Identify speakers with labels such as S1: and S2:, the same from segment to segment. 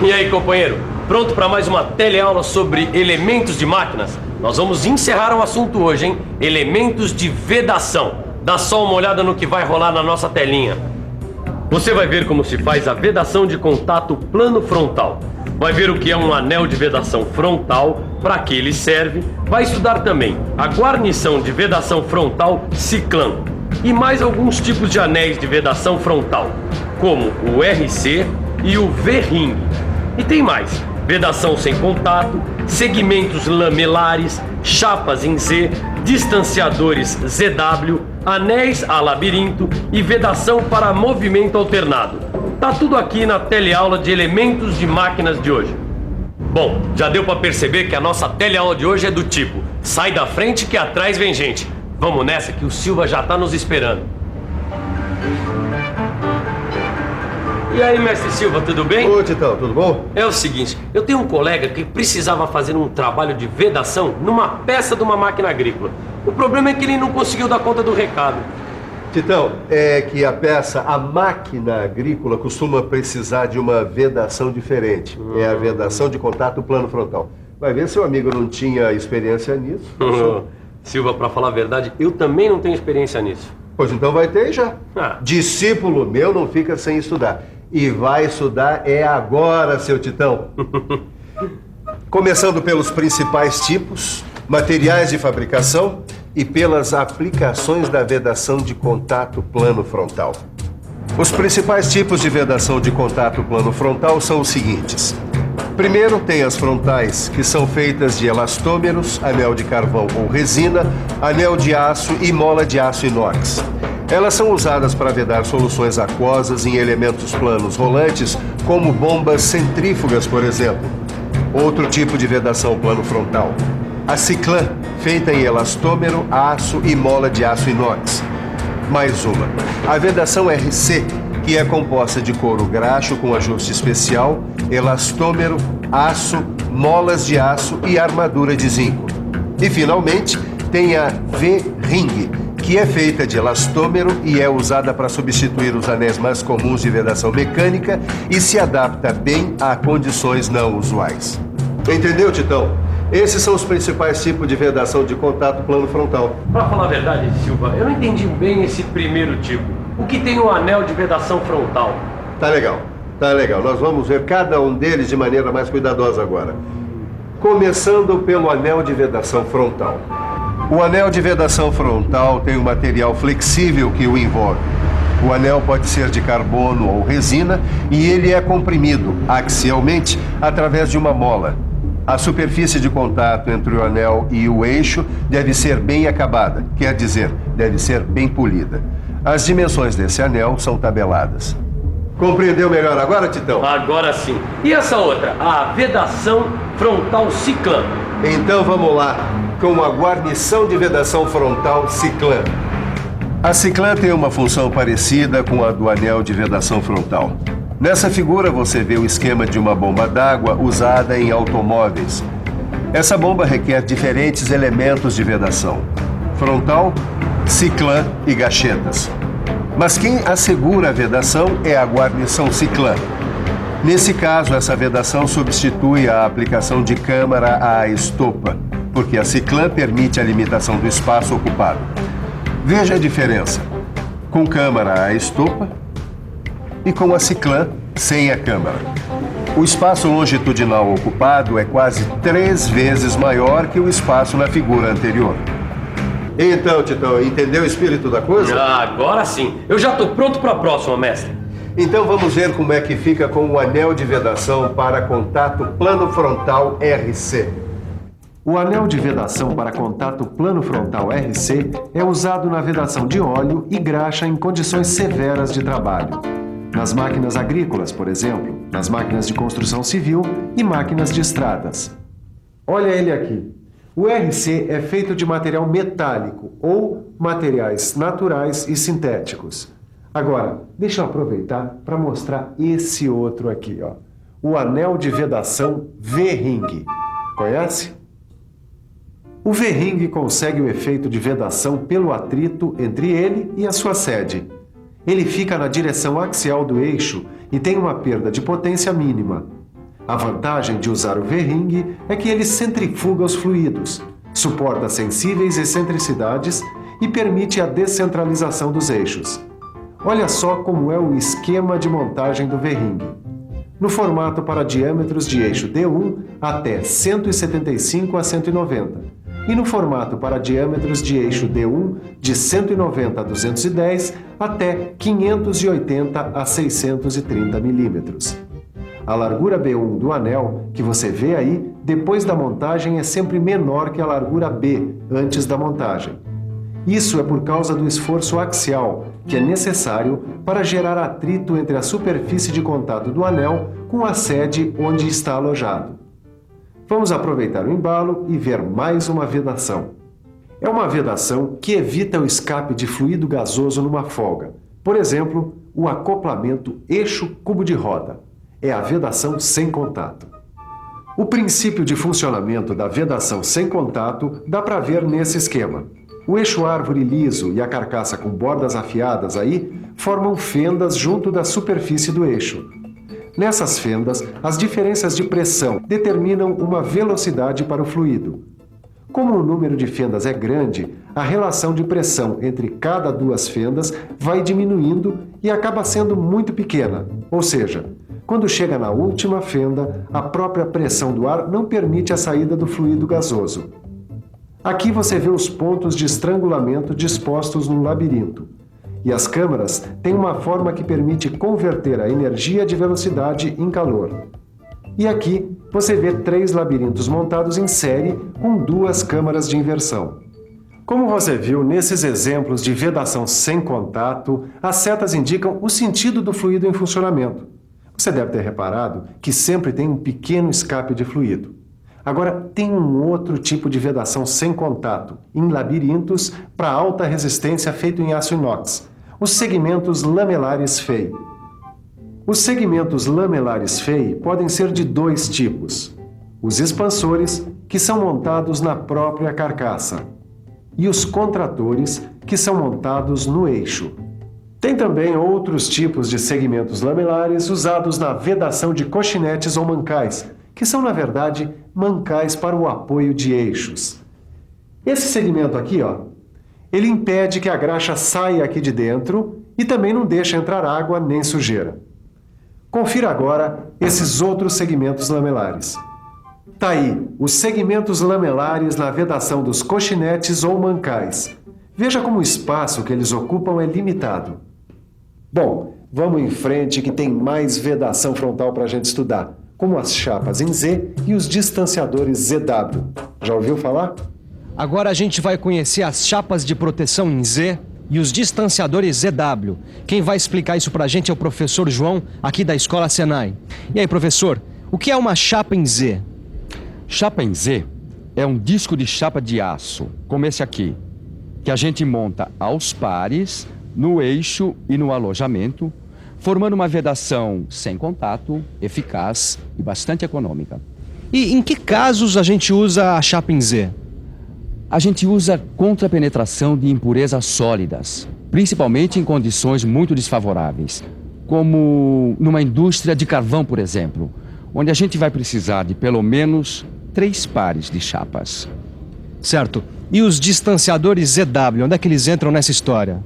S1: E aí, companheiro? Pronto para mais uma teleaula sobre elementos de máquinas? Nós vamos encerrar o assunto hoje, hein? Elementos de vedação. Dá só uma olhada no que vai rolar na nossa telinha. Você vai ver como se faz a vedação de contato plano frontal. Vai ver o que é um anel de vedação frontal, para que ele serve. Vai estudar também a guarnição de vedação frontal ciclã e mais alguns tipos de anéis de vedação frontal, como o RC e o V-ring. E tem mais: vedação sem contato, segmentos lamelares, chapas em Z, distanciadores ZW, anéis a labirinto e vedação para movimento alternado. Tá tudo aqui na teleaula de elementos de máquinas de hoje. Bom, já deu para perceber que a nossa teleaula de hoje é do tipo: sai da frente que atrás vem gente. Vamos nessa que o Silva já tá nos esperando. E aí, mestre Silva, tudo bem?
S2: Ô, Titão, tudo bom?
S1: É o seguinte, eu tenho um colega que precisava fazer um trabalho de vedação numa peça de uma máquina agrícola. O problema é que ele não conseguiu dar conta do recado.
S2: Titão, é que a máquina agrícola costuma precisar de uma vedação diferente. É a vedação de contato plano frontal. Vai ver se o amigo não tinha experiência nisso.
S1: Silva, pra falar a verdade, eu também não tenho experiência nisso.
S2: Pois então vai ter já.
S1: Ah.
S2: Discípulo meu não fica sem estudar. E vai estudar é agora, seu Titão. Começando pelos principais tipos, materiais de fabricação e pelas aplicações da vedação de contato plano frontal. Os principais tipos de vedação de contato plano frontal são os seguintes. Primeiro tem as frontais, que são feitas de elastômeros, anel de carvão ou resina, anel de aço e mola de aço inox. Elas são usadas para vedar soluções aquosas em elementos planos rolantes, como bombas centrífugas, por exemplo. Outro tipo de vedação plano frontal: a ciclã, feita em elastômero, aço e mola de aço inox. Mais uma: a vedação RC, que é composta de couro graxo com ajuste especial, elastômero, aço, molas de aço e armadura de zinco. E, finalmente, tem a V-ring, que é feita de elastômero e é usada para substituir os anéis mais comuns de vedação mecânica e se adapta bem a condições não usuais. Entendeu, Titão? Esses são os principais tipos de vedação de contato plano frontal.
S1: Pra falar a verdade, Silva, eu não entendi bem esse primeiro tipo. O que tem no anel de vedação frontal?
S2: Tá legal. Nós vamos ver cada um deles de maneira mais cuidadosa agora. Começando pelo anel de vedação frontal. O anel de vedação frontal tem um material flexível que o envolve. O anel pode ser de carbono ou resina e ele é comprimido axialmente através de uma mola. A superfície de contato entre o anel e o eixo deve ser bem acabada, quer dizer, deve ser bem polida. As dimensões desse anel são tabeladas. Compreendeu melhor agora, Titão?
S1: Agora sim. E essa outra, a vedação frontal ciclã?
S2: Então vamos lá, com a guarnição de vedação frontal ciclã. A ciclã tem uma função parecida com a do anel de vedação frontal. Nessa figura você vê o esquema de uma bomba d'água usada em automóveis. Essa bomba requer diferentes elementos de vedação: frontal, ciclã e gachetas. Mas quem assegura a vedação é a guarnição ciclã. Nesse caso, essa vedação substitui a aplicação de câmara à estopa, porque a ciclã permite a limitação do espaço ocupado. Veja a diferença: com câmara à estopa e com a ciclã sem a câmara. O espaço longitudinal ocupado é quase 3 vezes maior que o espaço na figura anterior. Então, Titão, entendeu o espírito da coisa?
S1: Agora sim. Eu já tô pronto para a próxima, mestre.
S2: Então vamos ver como é que fica com o anel de vedação para contato plano frontal RC.
S3: O anel de vedação para contato plano frontal RC é usado na vedação de óleo e graxa em condições severas de trabalho. Nas máquinas agrícolas, por exemplo, nas máquinas de construção civil e máquinas de estradas. Olha ele aqui. O RC é feito de material metálico ou materiais naturais e sintéticos. Agora, deixa eu aproveitar para mostrar esse outro aqui, ó. O anel de vedação V-ring. Conhece? O V-ring consegue o efeito de vedação pelo atrito entre ele e a sua sede. Ele fica na direção axial do eixo e tem uma perda de potência mínima. A vantagem de usar o V-ring é que ele centrifuga os fluidos, suporta sensíveis excentricidades e permite a descentralização dos eixos. Olha só como é o esquema de montagem do V-ring. No formato para diâmetros de eixo D1 até 175 a 190 e no formato para diâmetros de eixo D1 de 190 a 210 até 580 a 630 milímetros. A largura B1 do anel, que você vê aí, depois da montagem é sempre menor que a largura B, antes da montagem. Isso é por causa do esforço axial, que é necessário para gerar atrito entre a superfície de contato do anel com a sede onde está alojado. Vamos aproveitar o embalo e ver mais uma vedação. É uma vedação que evita o escape de fluido gasoso numa folga. Por exemplo, o acoplamento eixo-cubo de roda. É a vedação sem contato. O princípio de funcionamento da vedação sem contato dá para ver nesse esquema. O eixo árvore liso e a carcaça com bordas afiadas aí formam fendas junto da superfície do eixo. Nessas fendas, as diferenças de pressão determinam uma velocidade para o fluido. Como o número de fendas é grande, a relação de pressão entre cada duas fendas vai diminuindo e acaba sendo muito pequena, ou seja, quando chega na última fenda, a própria pressão do ar não permite a saída do fluido gasoso. Aqui você vê os pontos de estrangulamento dispostos num labirinto. E as câmaras têm uma forma que permite converter a energia de velocidade em calor. E aqui você vê 3 labirintos montados em série com 2 câmaras de inversão. Como você viu nesses exemplos de vedação sem contato, as setas indicam o sentido do fluido em funcionamento. Você deve ter reparado que sempre tem um pequeno escape de fluido. Agora, tem um outro tipo de vedação sem contato, em labirintos para alta resistência feito em aço inox, os segmentos lamelares FEI. Os segmentos lamelares FEI podem ser de 2 tipos. Os expansores, que são montados na própria carcaça, e os contratores, que são montados no eixo. Tem também outros tipos de segmentos lamelares usados na vedação de coxinetes ou mancais, que são, na verdade, mancais para o apoio de eixos. Esse segmento aqui, ele impede que a graxa saia aqui de dentro e também não deixa entrar água nem sujeira. Confira agora esses outros segmentos lamelares. Tá aí, os segmentos lamelares na vedação dos coxinetes ou mancais. Veja como o espaço que eles ocupam é limitado. Bom, vamos em frente que tem mais vedação frontal para a gente estudar, como as chapas em Z e os distanciadores ZW. Já ouviu falar?
S4: Agora a gente vai conhecer as chapas de proteção em Z e os distanciadores ZW. Quem vai explicar isso pra gente é o professor João, aqui da Escola Senai. E aí, professor, o que é uma chapa em Z?
S5: Chapa em Z é um disco de chapa de aço, como esse aqui, que a gente monta aos pares, no eixo e no alojamento, formando uma vedação sem contato, eficaz e bastante econômica.
S4: E em que casos a gente usa a chapa em Z?
S5: A gente usa contra a penetração de impurezas sólidas, principalmente em condições muito desfavoráveis, como numa indústria de carvão, por exemplo, onde a gente vai precisar de pelo menos 3 pares de chapas.
S4: Certo. E os distanciadores ZW, onde é que eles entram nessa história?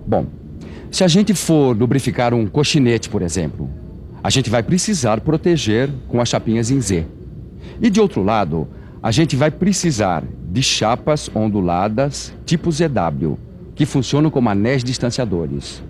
S5: Bom, se a gente for lubrificar um coxinete, por exemplo, a gente vai precisar proteger com as chapinhas em Z. E de outro lado, a gente vai precisar de chapas onduladas tipo ZW, que funcionam como anéis distanciadores.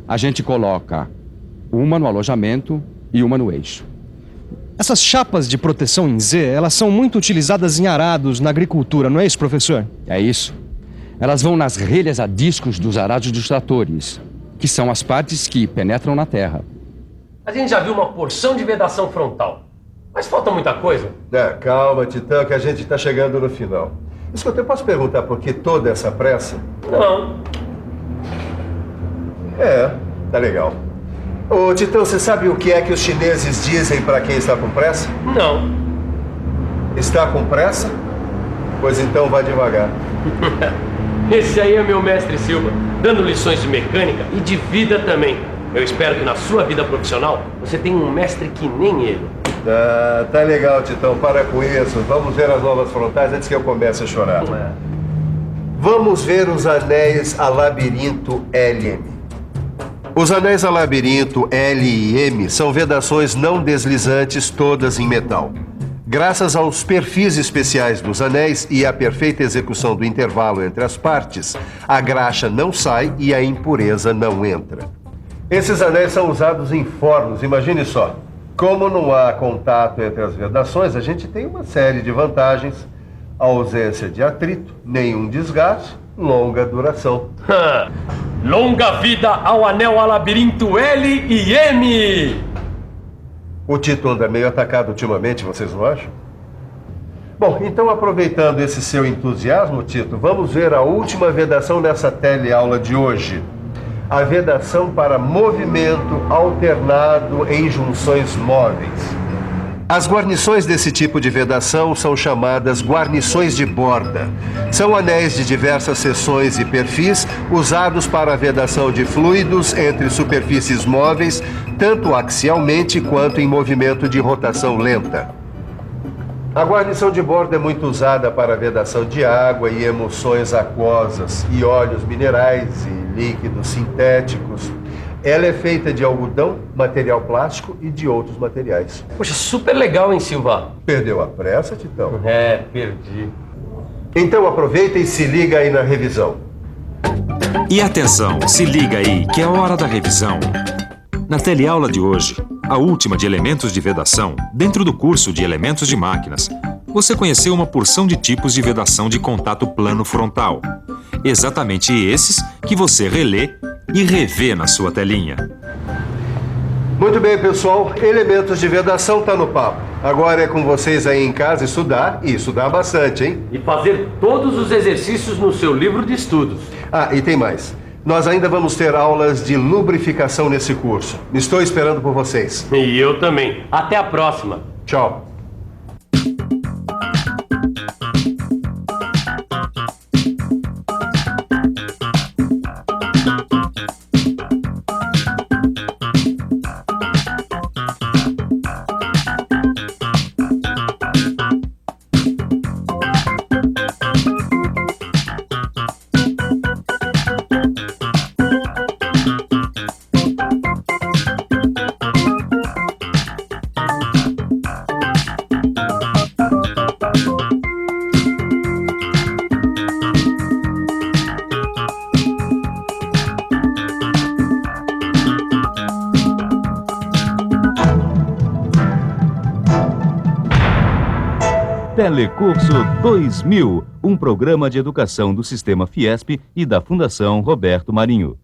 S5: A gente coloca uma no alojamento e uma no eixo.
S4: Essas chapas de proteção em Z, elas são muito utilizadas em arados na agricultura, não é isso, professor?
S5: É isso. Elas vão nas relhas a discos dos arados dos tratores, que são as partes que penetram na terra.
S1: A gente já viu uma porção de vedação frontal, mas falta muita coisa.
S2: Calma, Titã, que a gente está chegando no final. Escuta, eu posso perguntar por que toda essa pressa?
S1: Não.
S2: Tá legal. Ô, Titã, você sabe o que é que os chineses dizem para quem está com pressa?
S1: Não.
S2: Está com pressa? Pois então vá devagar.
S1: Esse aí é meu mestre Silva, dando lições de mecânica e de vida também. Eu espero que na sua vida profissional você tenha um mestre que nem ele.
S2: Ah, tá legal, Titão. Para com isso. Vamos ver as novas frontais antes que eu comece a chorar. Vamos ver os anéis a labirinto LM. Os anéis a labirinto L e M são vedações não deslizantes, todas em metal. Graças aos perfis especiais dos anéis e à perfeita execução do intervalo entre as partes, a graxa não sai e a impureza não entra. Esses anéis são usados em fornos, imagine só. Como não há contato entre as vedações, a gente tem uma série de vantagens. A ausência de atrito, nenhum desgaste, longa duração.
S1: Longa vida ao anel a labirinto L e M!
S2: O Tito anda meio atacado ultimamente, vocês não acham? Bom, então aproveitando esse seu entusiasmo, Tito, vamos ver a última vedação nessa teleaula de hoje. A vedação para movimento alternado em junções móveis. As guarnições desse tipo de vedação são chamadas guarnições de borda. São anéis de diversas seções e perfis usados para a vedação de fluidos entre superfícies móveis, tanto axialmente quanto em movimento de rotação lenta. A guarnição de borda é muito usada para a vedação de água e emulsões aquosas e óleos minerais e líquidos sintéticos. Ela é feita de algodão, material plástico e de outros materiais.
S1: Poxa, super legal, hein, Silva?
S2: Perdeu a pressa, Titão?
S1: É, perdi.
S2: Então aproveita e se liga aí na revisão.
S6: E atenção, se liga aí, que é hora da revisão. Na teleaula de hoje, a última de elementos de vedação, dentro do curso de elementos de máquinas, você conheceu uma porção de tipos de vedação de contato plano frontal. Exatamente esses que você relê e revê na sua telinha.
S2: Muito bem, pessoal. Elementos de vedação tá no papo. Agora é com vocês aí em casa estudar, e estudar bastante, hein?
S1: E fazer todos os exercícios no seu livro de estudos.
S2: Ah, e tem mais. Nós ainda vamos ter aulas de lubrificação nesse curso. Estou esperando por vocês.
S1: E eu também. Até a próxima.
S2: Tchau.
S7: Telecurso 2000, um programa de educação do Sistema Fiesp e da Fundação Roberto Marinho.